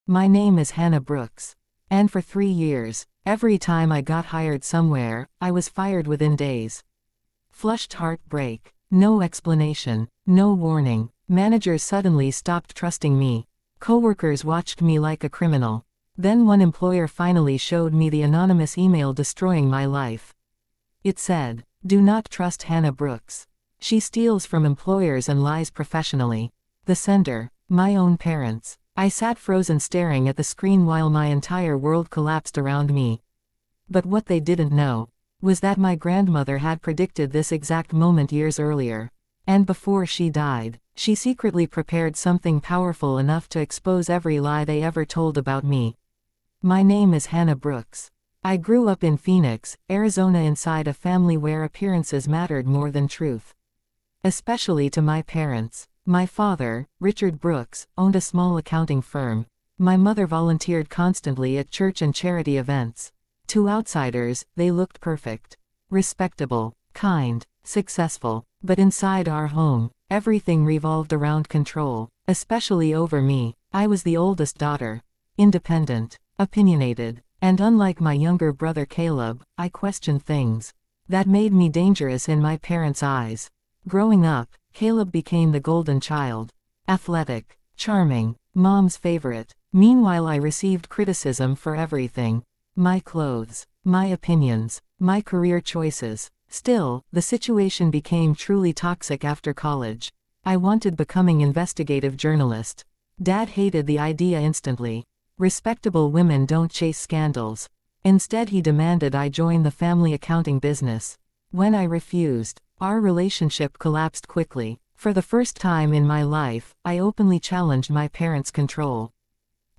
My name is Hannah Brooks. And for 3 years, every time I got hired somewhere, I was fired within days. Flushed heartbreak. No explanation. No warning. Managers suddenly stopped trusting me. Coworkers watched me like a criminal. Then one employer finally showed me the anonymous email destroying my life. It said, "Do not trust Hannah Brooks. She steals from employers and lies professionally." The sender, my own parents. I sat frozen staring at the screen while my entire world collapsed around me. But what they didn't know was that my grandmother had predicted this exact moment years earlier. And before she died, she secretly prepared something powerful enough to expose every lie they ever told about me. My name is Hannah Brooks. I grew up in Phoenix, Arizona, inside a family where appearances mattered more than truth. Especially to my parents. My father, Richard Brooks, owned a small accounting firm. My mother volunteered constantly at church and charity events. To outsiders, they looked perfect. Respectable, kind, successful. But inside our home, everything revolved around control, especially over me. I was the oldest daughter. Independent, opinionated, and unlike my younger brother Caleb, I questioned things. That made me dangerous in my parents' eyes. Growing up, Caleb became the golden child. Athletic, charming, mom's favorite. Meanwhile, I received criticism for everything. My clothes, my opinions, my career choices. Still, the situation became truly toxic after college. I wanted becoming investigative journalist. Dad hated the idea instantly. Respectable women don't chase scandals. Instead, he demanded I join the family accounting business. When I refused, our relationship collapsed quickly. For the first time in my life, I openly challenged my parents' control.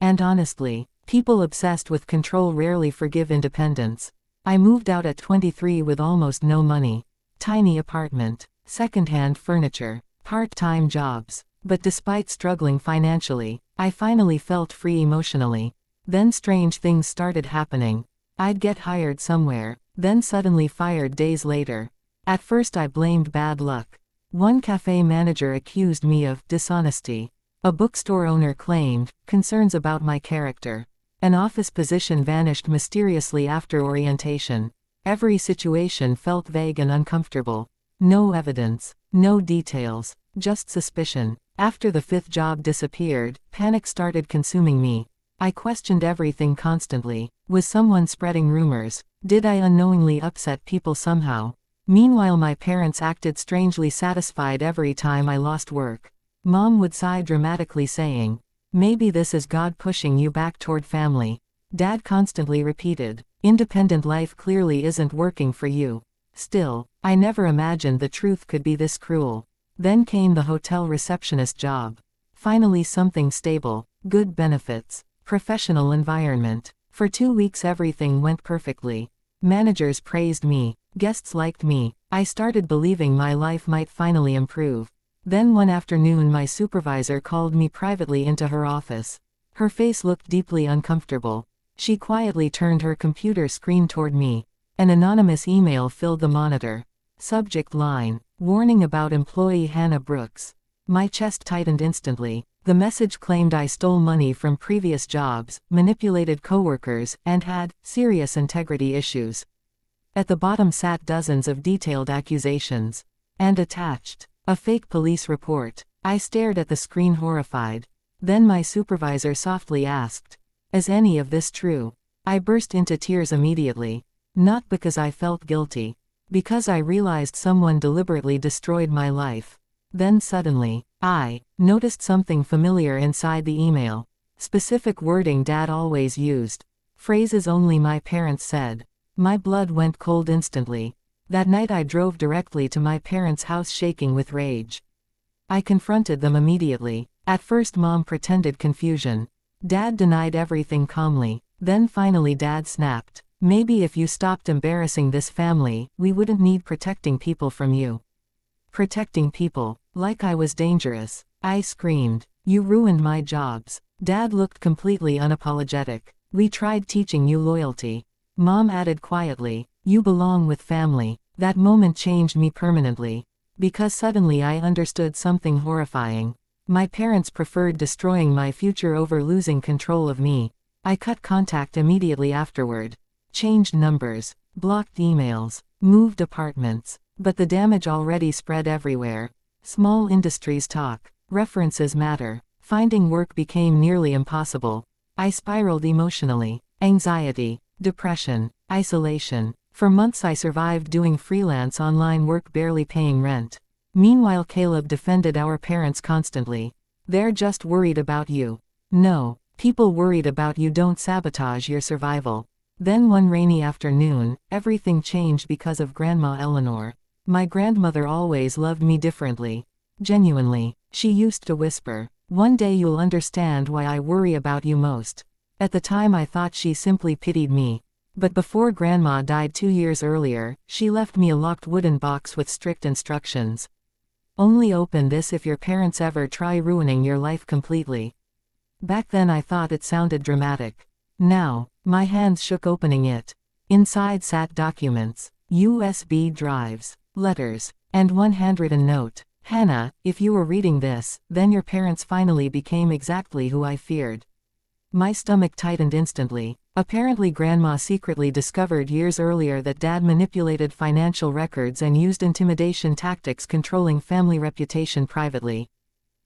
And honestly, people obsessed with control rarely forgive independence. I moved out at 23 with almost no money. Tiny apartment, secondhand furniture, part-time jobs. But despite struggling financially, I finally felt free emotionally. Then strange things started happening. I'd get hired somewhere, then suddenly fired days later. At first I blamed bad luck. One cafe manager accused me of dishonesty. A bookstore owner claimed concerns about my character. An office position vanished mysteriously after orientation. Every situation felt vague and uncomfortable. No evidence, no details, just suspicion. After the fifth job disappeared, panic started consuming me. I questioned everything constantly. Was someone spreading rumors? Did I unknowingly upset people somehow? Meanwhile, my parents acted strangely satisfied every time I lost work. Mom would sigh dramatically, saying, "Maybe this is God pushing you back toward family." Dad constantly repeated, "Independent life clearly isn't working for you." Still, I never imagined the truth could be this cruel. Then came the hotel receptionist job. Finally something stable, good benefits, professional environment. For 2 weeks everything went perfectly. Managers praised me, guests liked me. I started believing my life might finally improve. Then one afternoon my supervisor called me privately into her office. Her face looked deeply uncomfortable. She quietly turned her computer screen toward me. An anonymous email filled the monitor. Subject line, "Warning about employee Hannah Brooks." My chest tightened instantly. The message claimed I stole money from previous jobs, manipulated coworkers, and had serious integrity issues. At the bottom sat dozens of detailed accusations. And attached, a fake police report. I stared at the screen horrified. Then my supervisor softly asked, "Is any of this true?" I burst into tears immediately. Not because I felt guilty. Because I realized someone deliberately destroyed my life. Then suddenly, I noticed something familiar inside the email. Specific wording Dad always used. Phrases only my parents said. My blood went cold instantly. That night I drove directly to my parents' house shaking with rage. I confronted them immediately. At first Mom pretended confusion. Dad denied everything calmly. Then finally Dad snapped. "Maybe if you stopped embarrassing this family, we wouldn't need protecting people from you." Protecting people, like I was dangerous. I screamed, "You ruined my jobs." Dad looked completely unapologetic. "We tried teaching you loyalty." Mom added quietly, "You belong with family." That moment changed me permanently. Because suddenly I understood something horrifying. My parents preferred destroying my future over losing control of me. I cut contact immediately afterward. Changed numbers, blocked emails, moved apartments. But the damage already spread everywhere. Small industries talk. References matter. Finding work became nearly impossible. I spiraled emotionally. Anxiety, depression, isolation. For months I survived doing freelance online work, barely paying rent. Meanwhile Caleb defended our parents constantly. "They're just worried about you." No, people worried about you don't sabotage your survival. Then one rainy afternoon, everything changed because of Grandma Eleanor. My grandmother always loved me differently. Genuinely, she used to whisper, "One day you'll understand why I worry about you most." At the time I thought she simply pitied me. But before Grandma died 2 years earlier, she left me a locked wooden box with strict instructions. "Only open this if your parents ever try ruining your life completely." Back then I thought it sounded dramatic. Now, my hands shook opening it. Inside sat documents, USB drives, letters, and one handwritten note. "Hannah, if you were reading this, then your parents finally became exactly who I feared." My stomach tightened instantly. Apparently Grandma secretly discovered years earlier that Dad manipulated financial records and used intimidation tactics, controlling family reputation privately.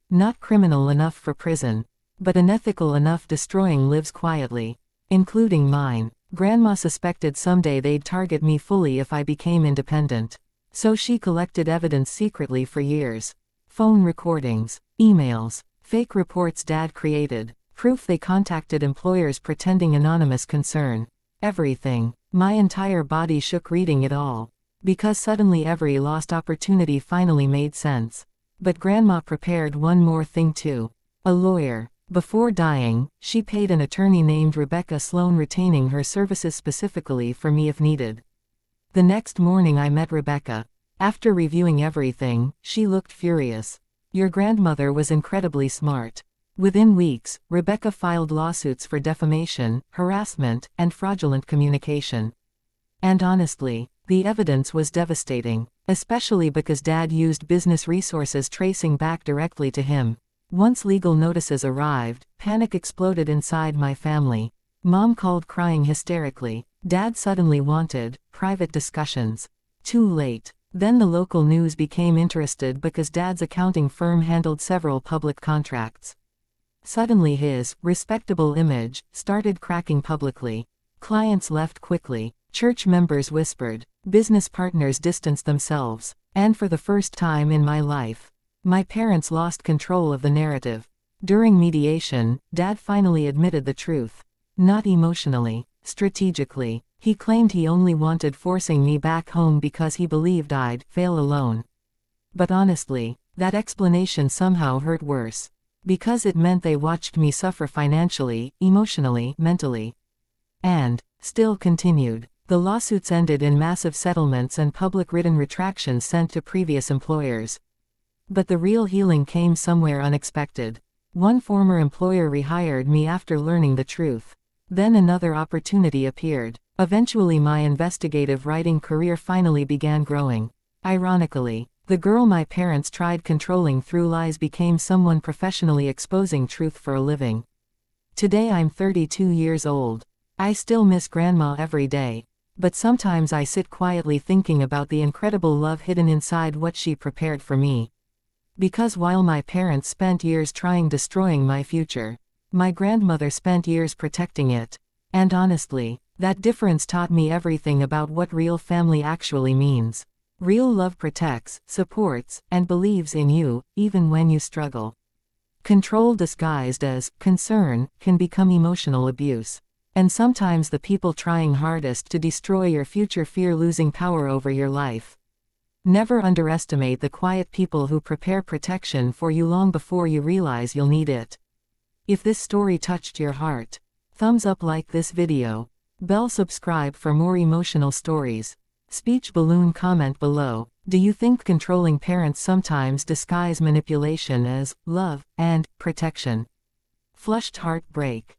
Not criminal enough for prison, but unethical enough destroying lives quietly, including mine. Grandma suspected someday they'd target me fully if I became independent. So she collected evidence secretly for years. Phone recordings, emails, fake reports Dad created, proof they contacted employers pretending anonymous concern. Everything. My entire body shook reading it all. Because suddenly every lost opportunity finally made sense. But Grandma prepared one more thing too. A lawyer. Before dying, she paid an attorney named Rebecca Sloan, retaining her services specifically for me if needed. The next morning I met Rebecca. After reviewing everything, she looked furious. "Your grandmother was incredibly smart." Within weeks, Rebecca filed lawsuits for defamation, harassment, and fraudulent communication. And honestly, the evidence was devastating, especially because Dad used business resources tracing back directly to him. Once legal notices arrived, panic exploded inside my family. Mom called crying hysterically. Dad suddenly wanted private discussions. Too late. Then the local news became interested because Dad's accounting firm handled several public contracts. Suddenly his respectable image started cracking publicly. Clients left quickly. Church members whispered. Business partners distanced themselves. And for the first time in my life, my parents lost control of the narrative. During mediation, Dad finally admitted the truth. Not emotionally, strategically. He claimed he only wanted forcing me back home because he believed I'd fail alone. But honestly, that explanation somehow hurt worse. Because it meant they watched me suffer financially, emotionally, mentally. And still continued. The lawsuits ended in massive settlements and public written retractions sent to previous employers. But the real healing came somewhere unexpected. One former employer rehired me after learning the truth. Then another opportunity appeared. Eventually my investigative writing career finally began growing. Ironically, the girl my parents tried controlling through lies became someone professionally exposing truth for a living. Today I'm 32 years old. I still miss Grandma every day. But sometimes I sit quietly thinking about the incredible love hidden inside what she prepared for me. Because while my parents spent years trying destroying my future, my grandmother spent years protecting it. And honestly, that difference taught me everything about what real family actually means. Real love protects, supports, and believes in you, even when you struggle. Control disguised as concern can become emotional abuse. And sometimes the people trying hardest to destroy your future fear losing power over your life. Never underestimate the quiet people who prepare protection for you long before you realize you'll need it. If this story touched your heart, thumbs up, like this video. Bell subscribe for more emotional stories. Speech balloon comment below. Do you think controlling parents sometimes disguise manipulation as love and protection? Flushed heartbreak.